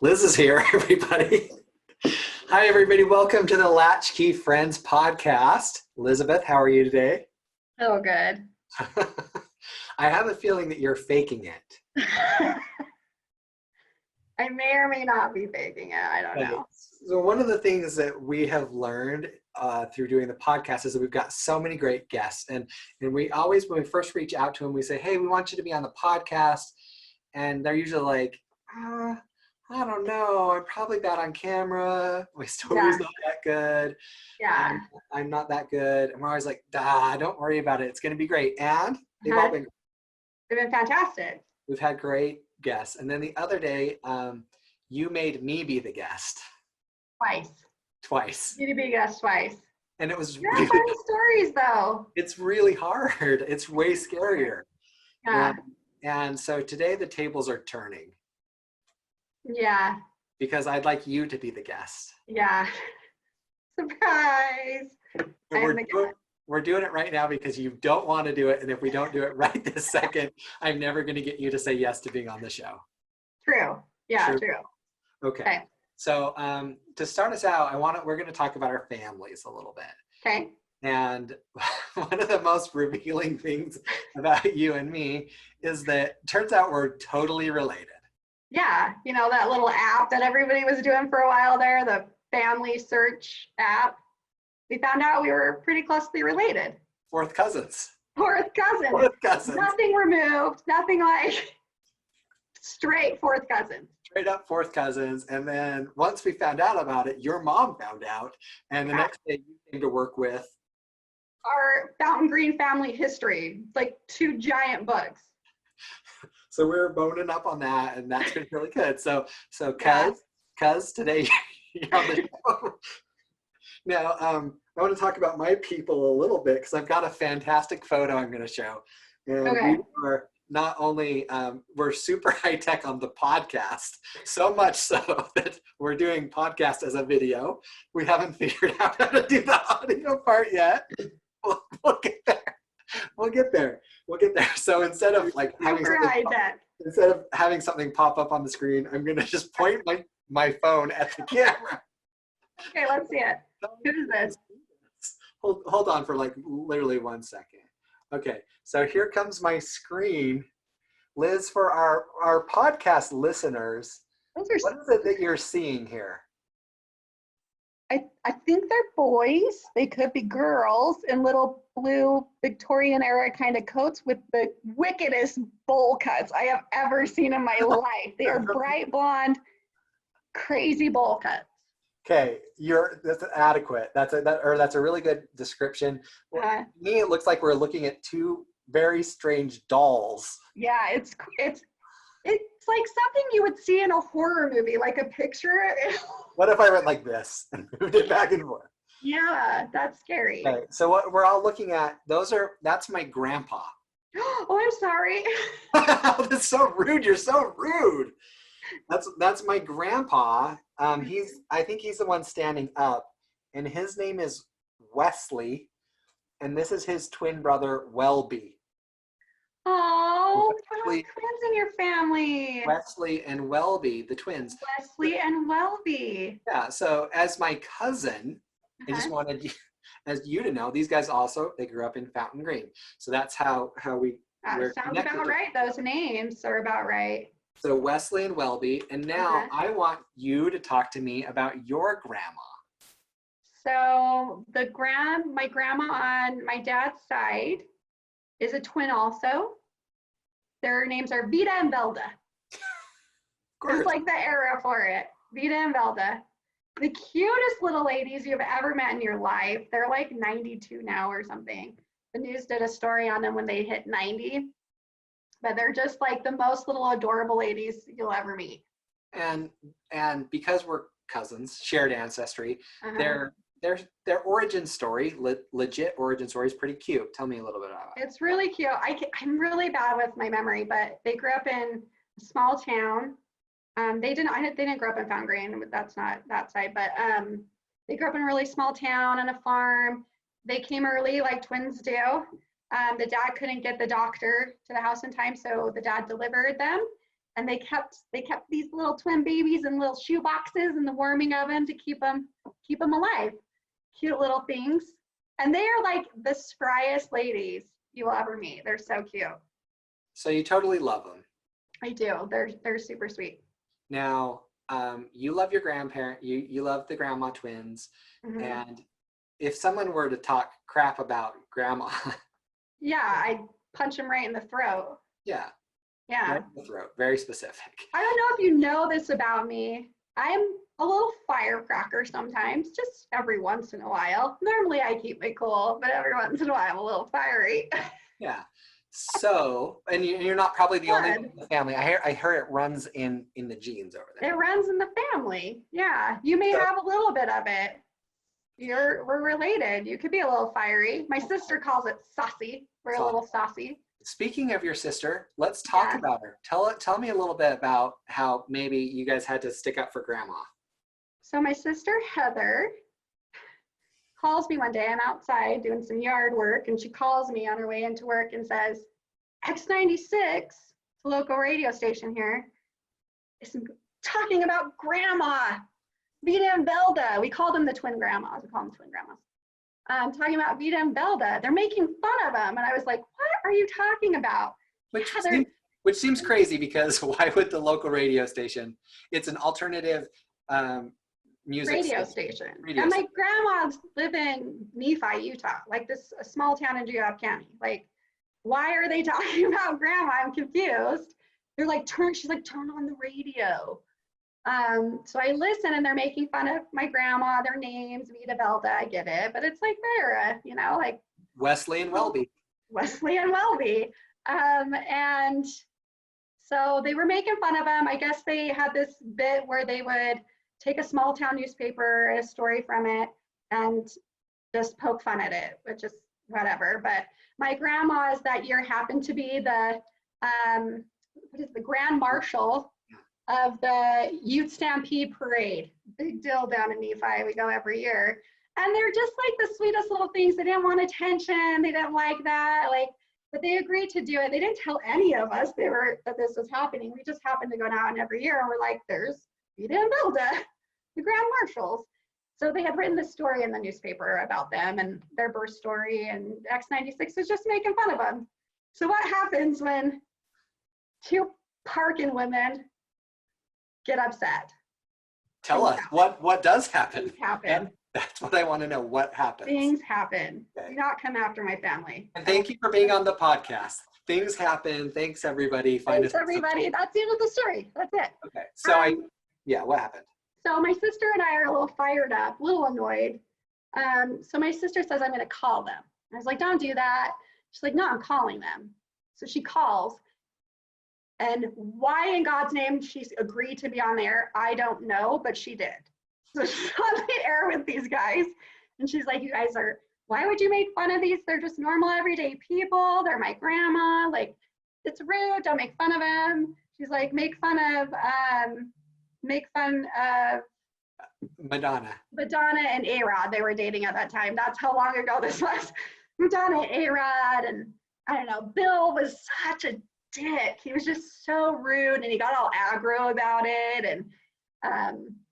Liz is here, everybody. Hi, everybody. Welcome to the Latchkey Friends podcast. Elizabeth, how are you today? Oh, good. I have a feeling that you're faking it. I may or may not be faking it. I don't know. So one of the things that we have learned through doing the podcast is that we've got so many great guests. And we always, when we first reach out to them, we say, hey, we want you to be on the podcast. And they're usually like, I don't know. I'm probably bad on camera. My story's not that good. Yeah. I'm not that good. And we're always like, don't worry about it. It's going to be great. And they've all been. They've been fantastic. We've had great guests. And then the other day, you made me be the guest. Twice. You to be a guest twice. And it was really funny stories, though. It's really hard. It's way scarier. Yeah. And so today the tables are turning. Yeah. Because I'd like you to be the guest. Yeah. Surprise. We're doing it right now because you don't want to do it. And if we don't do it right this second, I'm never going to get you to say yes to being on the show. True. Yeah, true. Okay. So to start us out, we're going to talk about our families a little bit. Okay. And one of the most revealing things about you and me is that it turns out we're totally related. Yeah. You know, that little app that everybody was doing for a while there, the family search app. We found out we were pretty closely related. Fourth cousins. Nothing removed. Nothing like straight fourth cousins. Straight up fourth cousins. And then once we found out about it, your mom found out. And the next day you came to work with our Fountain Green family history. It's like 2 giant books. So we were boning up on that, and that's been really good. So Cuz, today you're on the show. Now, I want to talk about my people a little bit because I've got a fantastic photo I'm going to show. And we are not only, we're super high tech on the podcast, so much so that we're doing podcast as a video. We haven't figured out how to do the audio part yet. We'll get there. We'll get there. So instead of having something pop up on the screen, I'm going to just point my phone at the camera. Okay, let's see it. Who is this? Hold on for like literally 1 second. Okay, so here comes my screen. Liz, for our podcast listeners, what is it that you're seeing here? I think they're boys. They could be girls in little blue Victorian era kind of coats with the wickedest bowl cuts I have ever seen in my life. They are bright blonde, crazy bowl cuts. Okay, that's adequate. That's a really good description. To me, it looks like we're looking at 2 very strange dolls. Yeah, it's like something you would see in a horror movie, like a picture. What if I went like this and moved it back and forth? Yeah, that's scary. Okay, so what we're all looking at, that's my grandpa. Oh, I'm sorry. That's so rude. You're so rude. That's my grandpa. I think he's the one standing up, and his name is Wesley, and this is his twin brother, Welby. Oh, twins in your family. Wesley and Welby, the twins. Wesley and Welby. Yeah, so as my cousin, I just wanted you to know, these guys they grew up in Fountain Green. So that's how we were sounds about right. Those names are about right. So Wesley and Welby, and now I want you to talk to me about your grandma. So my grandma on my dad's side is a twin also. Their names are Vita and Velda. It's like the era for it. Vita and Velda. The cutest little ladies you've ever met in your life. They're like 92 now or something. The news did a story on them when they hit 90. But they're just like the most little adorable ladies you'll ever meet. And because we're cousins, shared ancestry, their origin story, legit origin story, is pretty cute. Tell me a little bit about it. It's really cute. I'm really bad with my memory, but they grew up in a small town. They didn't grow up in Fountain Green, but that's not that side. But they grew up in a really small town on a farm. They came early, like twins do. The dad couldn't get the doctor to the house in time, so the dad delivered them. And they kept these little twin babies in little shoe boxes in the warming oven to keep them alive. Cute little things. And they are like the spryest ladies you will ever meet. They're so cute. So you totally love them. I do. They're super sweet. Now, you love your grandparent. You love the grandma twins. Mm-hmm. And if someone were to talk crap about grandma, yeah, I'd punch them right in the throat. Yeah. Yeah. Right in the throat. Very specific. I don't know if you know this about me. I'm a little firecracker sometimes, just every once in a while. Normally I keep it cool, but every once in a while I'm a little fiery. Yeah. So, and you're not probably the only one in the family. I heard it runs in the genes over there. It runs in the family. Yeah. You may have a little bit of it. We're related. You could be a little fiery. My sister calls it saucy. We're a little saucy. Speaking of your sister, let's talk about her. Tell me a little bit about how maybe you guys had to stick up for grandma. So my sister Heather calls me one day. I'm outside doing some yard work, and she calls me on her way into work and says, X96, the local radio station here, is talking about grandma, Vita and Belda. We called them the twin grandmas. We call them twin grandmas. Talking about Vita and Belda. They're making fun of them. And I was like, what are you talking about? Which seems crazy, because why would the local radio station, it's an alternative music radio station. And my grandmas live in Nephi, Utah, like a small town in Geauga County. Like, why are they talking about grandma? I'm confused. They're like, she's like, turn on the radio. So I listen, and they're making fun of my grandma, their names, Vita Belda, I get it, but it's like they're, like Wesley and Welby. And so they were making fun of them. I guess they had this bit where they would take a small town newspaper, a story from it, and just poke fun at it, which is whatever. But my grandma's that year happened to be the Grand Marshal of the Youth Stampede Parade. Big deal down in Nephi. We go every year. And they're just like the sweetest little things. They didn't want attention. They didn't like that. But they agreed to do it. They didn't tell any of us that this was happening. We just happened to go down every year, and we're like, there's Vita and Belda, the Grand Marshals. So they had written this story in the newspaper about them and their birth story, and X96 was just making fun of them. So what happens when two Parkin women get upset? Tell us what does happen. Things happen. That's what I want to know. What happens? Things happen. Okay. Do not come after my family. And thank you for being on the podcast. Things happen. Thanks, everybody. Thanks, everybody. That's the end of the story. That's it. Okay. So what happened? So my sister and I are a little fired up, a little annoyed. So my sister says, I'm going to call them. I was like, don't do that. She's like, no, I'm calling them. So she calls. And why in God's name she's agreed to be on the air, I don't know, but she did. So she's on the air with these guys. And she's like, why would you make fun of these? They're just normal, everyday people. They're my grandma. Like, it's rude. Don't make fun of them. She's like, make fun of Madonna and A-Rod. They were dating at that time. That's how long ago this was. Madonna and A-Rod, and I don't know, Bill was such a dick. He was just so rude, and he got all aggro about it, and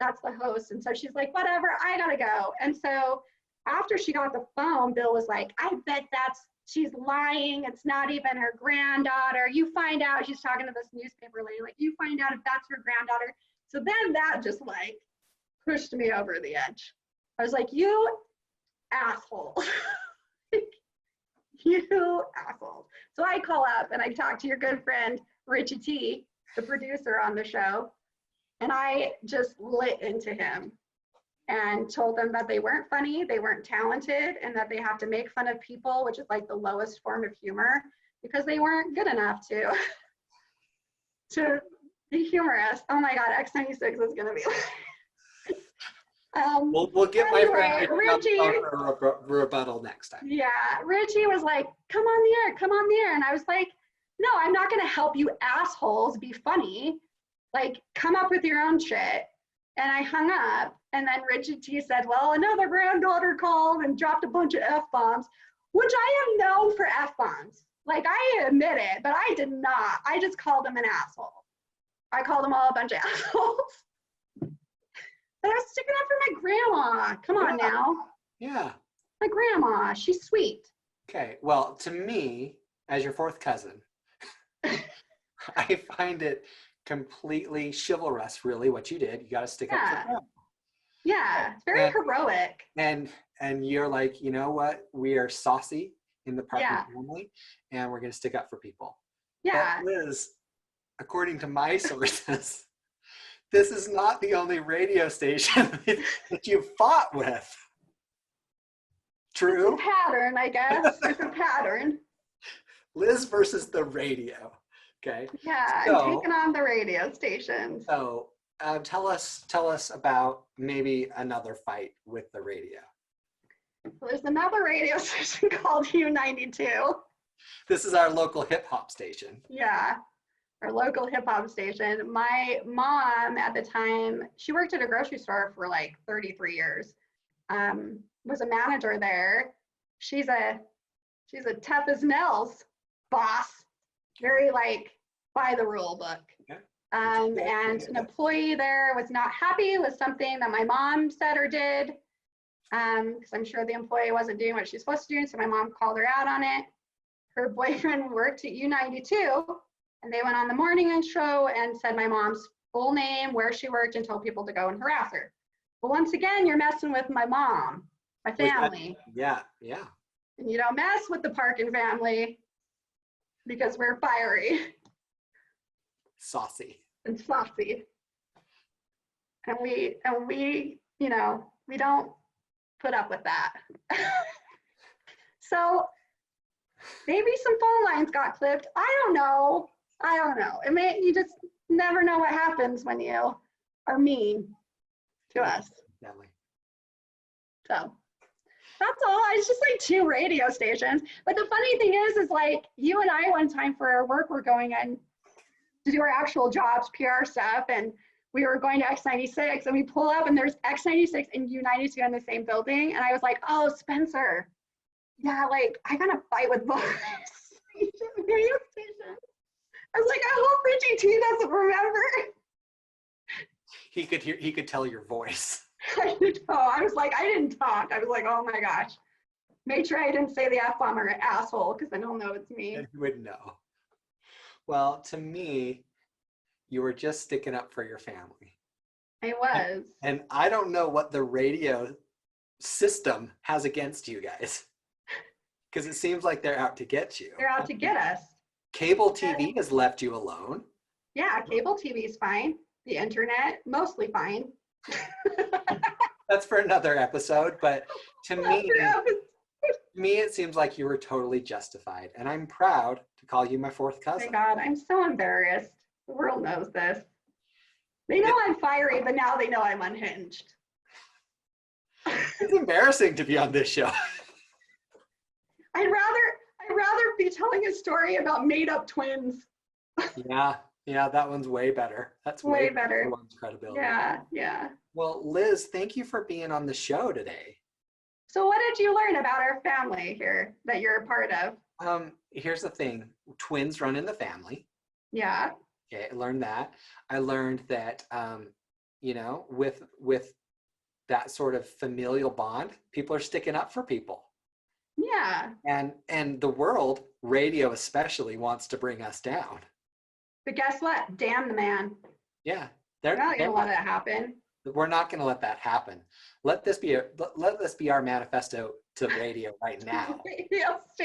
that's the host. And so she's like, whatever, I gotta go. And so after she got the phone, Bill was like, I bet she's lying. It's not even her granddaughter. You find out. She's talking to this newspaper lady, like, you find out if that's her granddaughter. So then that just like pushed me over the edge. I was like, you asshole. You asshole. So I call up and I talk to your good friend, Richie T, the producer on the show. And I just lit into him and told them that they weren't funny, they weren't talented, and that they have to make fun of people, which is like the lowest form of humor, because they weren't good enough to be humorous. Oh my God, X96 is gonna be we'll get my friend Richie a rebuttal next time. Yeah, Richie was like, come on the air. And I was like, no, I'm not gonna help you assholes be funny. Like, come up with your own shit. And I hung up, and then Richie T said, well, another granddaughter called and dropped a bunch of F-bombs, which I am known for F-bombs. Like, I admit it, but I did not. I just called him an asshole. I called them all a bunch of assholes. But I was sticking up for my grandma. Come on now. Yeah. My grandma, she's sweet. Okay. Well, to me, as your fourth cousin, I find it completely chivalrous, really, what you did. You got to stick up for grandma. Yeah, it's very heroic. And you're like, you know what? We are saucy in the Parkin family, and we're going to stick up for people. Yeah. But Liz, according to my sources, this is not the only radio station that you've fought with. True? It's a pattern, I guess. It's a pattern. Liz versus the radio. Okay. Yeah, so, I'm taking on the radio stations. So tell us about maybe another fight with the radio. Well, there's another radio station called U92. This is our local hip hop station. Yeah, our local hip hop station. My mom at the time, she worked at a grocery store for like 33 years. Was a manager there. She's a tough as nails boss, very like by the rule book. Okay. And an employee there was not happy with something that my mom said or did, because I'm sure the employee wasn't doing what she's supposed to do. So my mom called her out on it. Her boyfriend worked at U92, and they went on the morning show and said my mom's full name, where she worked, and told people to go and harass her. Well, once again, you're messing with my mom, my family. Yeah. And you don't mess with the Parkin family because we're fiery. Saucy. And saucy. And we, we don't put up with that. So maybe some phone lines got clipped. I don't know. You just never know what happens when you are mean to us. Definitely. So that's all. It's just like 2 radio stations. But the funny thing is like you and I one time for our work were going in to do our actual jobs, PR stuff, and we were going to X96 and we pull up and there's X96 and U92 in the same building. And I was like, oh, Spencer. Yeah, like I got to fight with both radio stations. I was like, I hope Richie T doesn't remember. He could tell your voice. I was like, I didn't talk. I was like, oh my gosh. Make sure I didn't say the F-bomb or asshole, because then he'll know it's me. And he would know. Well, to me, you were just sticking up for your family. I was. And I don't know what the radio system has against you guys. Because it seems like they're out to get you. They're out to get us. Cable TV has left you alone. Yeah, cable TV is fine. The internet, mostly fine. That's for another episode, but to me, it seems like you were totally justified. And I'm proud to call you my fourth cousin. Oh my God, I'm so embarrassed. The world knows this. They know I'm fiery, but now they know I'm unhinged. It's embarrassing to be on this show. I'd rather be telling a story about made-up twins. Yeah, that one's way better. That's way better. One's credibility. Yeah. Well, Liz, thank you for being on the show today. So what did you learn about our family here that you're a part of? Here's the thing. Twins run in the family. Yeah. Okay, I learned that. I learned that, with that sort of familial bond, people are sticking up for people. Yeah. And the world, radio especially, wants to bring us down. But guess what? Damn the man. Yeah. They're not going to let it happen. We're not going to let that happen. Let this be our manifesto to radio right now.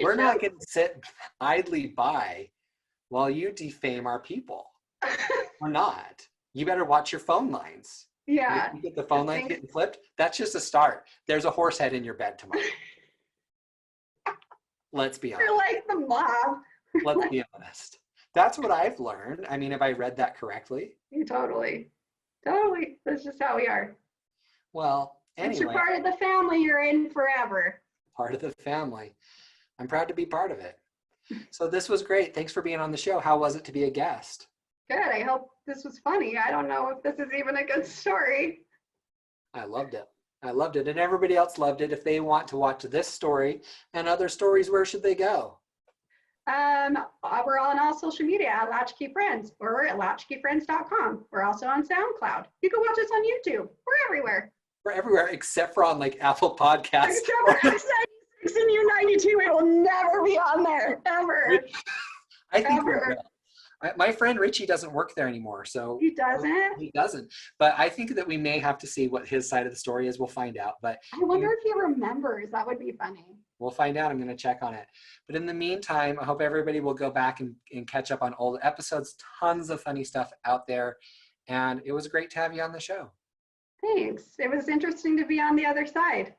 We're not going to sit idly by while you defame our people. We're not. You better watch your phone lines. Yeah. You get the phone lines getting flipped. That's just a start. There's a horse head in your bed tomorrow. Let's be honest. You're like the mob. Let's be honest. That's what I've learned. I mean, have I read that correctly? Totally. That's just how we are. Well, anyway. Once you're part of the family, you're in forever. Part of the family. I'm proud to be part of it. So this was great. Thanks for being on the show. How was it to be a guest? Good. I hope this was funny. I don't know if this is even a good story. I loved it. And everybody else loved it. If they want to watch this story and other stories, where should they go? We're on all social media at Latchkey Friends or at latchkeyfriends.com. We're also on SoundCloud. You can watch us on YouTube. We're everywhere. We're everywhere except for on like Apple Podcasts. Except for X96 and U92. It will never be on there, ever. I think my friend Richie doesn't work there anymore, so he doesn't. He doesn't. But I think that we may have to see what his side of the story is. We'll find out. But I wonder if he remembers. That would be funny. We'll find out. I'm going to check on it. But in the meantime, I hope everybody will go back and catch up on old episodes. Tons of funny stuff out there, and it was great to have you on the show. Thanks. It was interesting to be on the other side.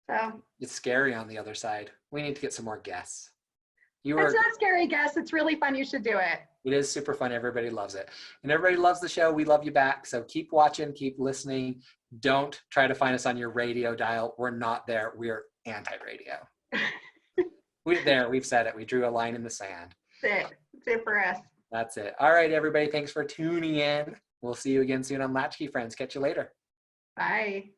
So it's scary on the other side. We need to get some more guests. It's not scary, guests. It's really fun. You should do it. It is super fun. Everybody loves it. And everybody loves the show. We love you back. So keep watching, keep listening. Don't try to find us on your radio dial. We're not there. We're anti-radio. We're there. We've said it. We drew a line in the sand. That's it. That's it for us. That's it. All right, everybody. Thanks for tuning in. We'll see you again soon on Latchkey Friends. Catch you later. Bye.